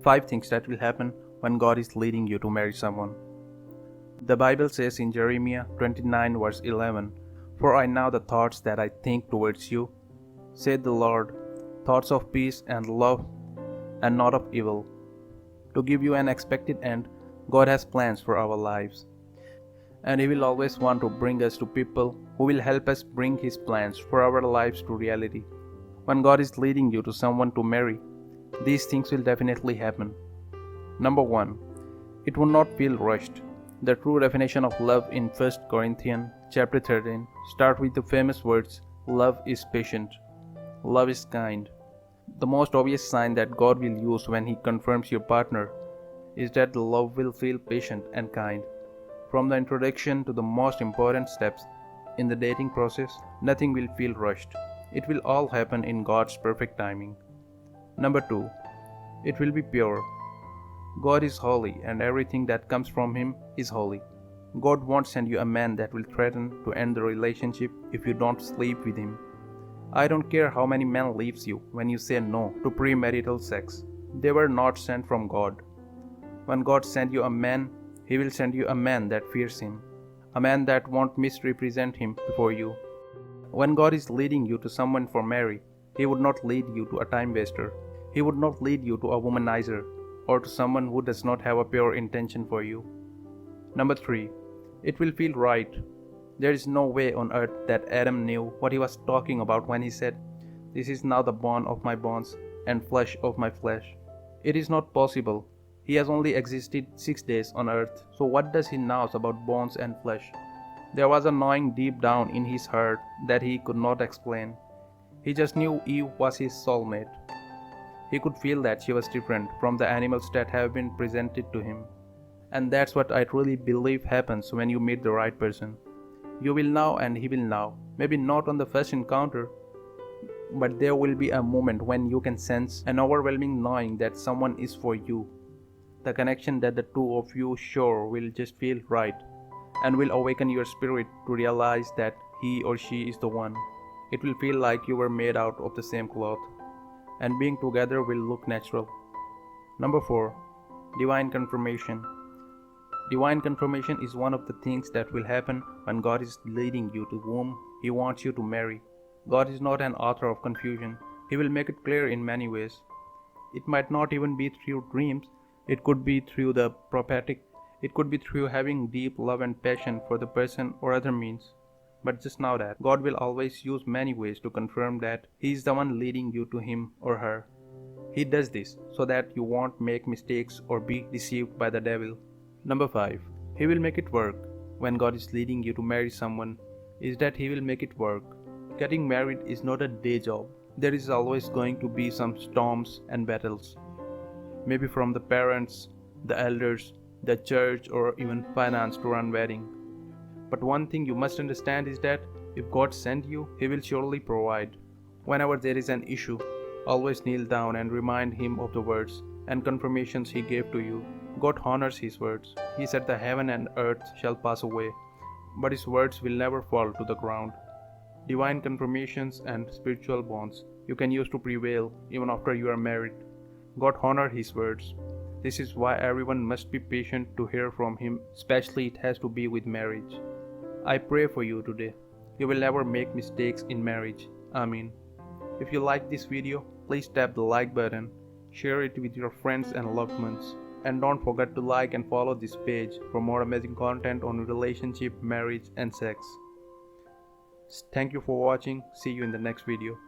5 things that will happen when God is leading you to marry someone. The Bible says in Jeremiah 29 verse 11, "For I know the thoughts that I think towards you, saith the Lord, thoughts of peace and love and not of evil, to give you an expected end." God has plans for our lives, and He will always want to bring us to people who will help us bring His plans for our lives to reality. When God is leading you to someone to marry, these things will definitely happen. Number 1. It will not feel rushed. The true definition of love in 1 Corinthians chapter 13 starts with the famous words, "Love is patient, love is kind." The most obvious sign that God will use when He confirms your partner is that the love will feel patient and kind. From the introduction to the most important steps in the dating process, nothing will feel rushed. It will all happen in God's perfect timing. Number 2. It will be pure. God is holy, and everything that comes from Him is holy. God won't send you a man that will threaten to end the relationship if you don't sleep with him. I don't care how many men leaves you when you say no to premarital sex. They were not sent from God. When God sends you a man, He will send you a man that fears Him, a man that won't misrepresent Him before you. When God is leading you to someone for marry, He would not lead you to a time waster. He would not lead you to a womanizer or to someone who does not have a pure intention for you. Number 3. It will feel right. There is no way on earth that Adam knew what he was talking about when he said, "This is now the bone of my bones and flesh of my flesh." It is not possible. He has only existed 6 days on earth, so what does he know about bones and flesh? There was a gnawing deep down in his heart that he could not explain. He just knew Eve was his soulmate. He could feel that she was different from the animals that have been presented to him. And that's what I truly believe happens when you meet the right person. You will know and he will know. Maybe not on the first encounter, but there will be a moment when you can sense an overwhelming knowing that someone is for you. The connection that the two of you share will just feel right and will awaken your spirit to realize that he or she is the one. It will feel like you were made out of the same cloth, and being together will look natural. Number 4. Divine confirmation. Divine confirmation is one of the things that will happen when God is leading you to whom He wants you to marry. God is not an author of confusion. He will make it clear in many ways. It might not even be through dreams. It could be through the prophetic. It could be through having deep love and passion for the person or other means. But just know that God will always use many ways to confirm that He is the one leading you to him or her. He does this so that you won't make mistakes or be deceived by the devil. Number 5. He will make it work. When God is leading you to marry someone, is that He will make it work. Getting married is not a day job. There is always going to be some storms and battles. Maybe from the parents, the elders, the church, or even finance to run wedding. But one thing you must understand is that if God sent you, He will surely provide. Whenever there is an issue, always kneel down and remind Him of the words and confirmations He gave to you. God honors His words. He said the heaven and earth shall pass away, but His words will never fall to the ground. Divine confirmations and spiritual bonds you can use to prevail even after you are married. God honored His words. This is why everyone must be patient to hear from Him, especially it has to be with marriage. I pray for you today. You will never make mistakes in marriage. Amen. If you like this video, please tap the like button, share it with your friends and loved ones, and don't forget to like and follow this page for more amazing content on relationship, marriage, and sex. Thank you for watching. See you in the next video.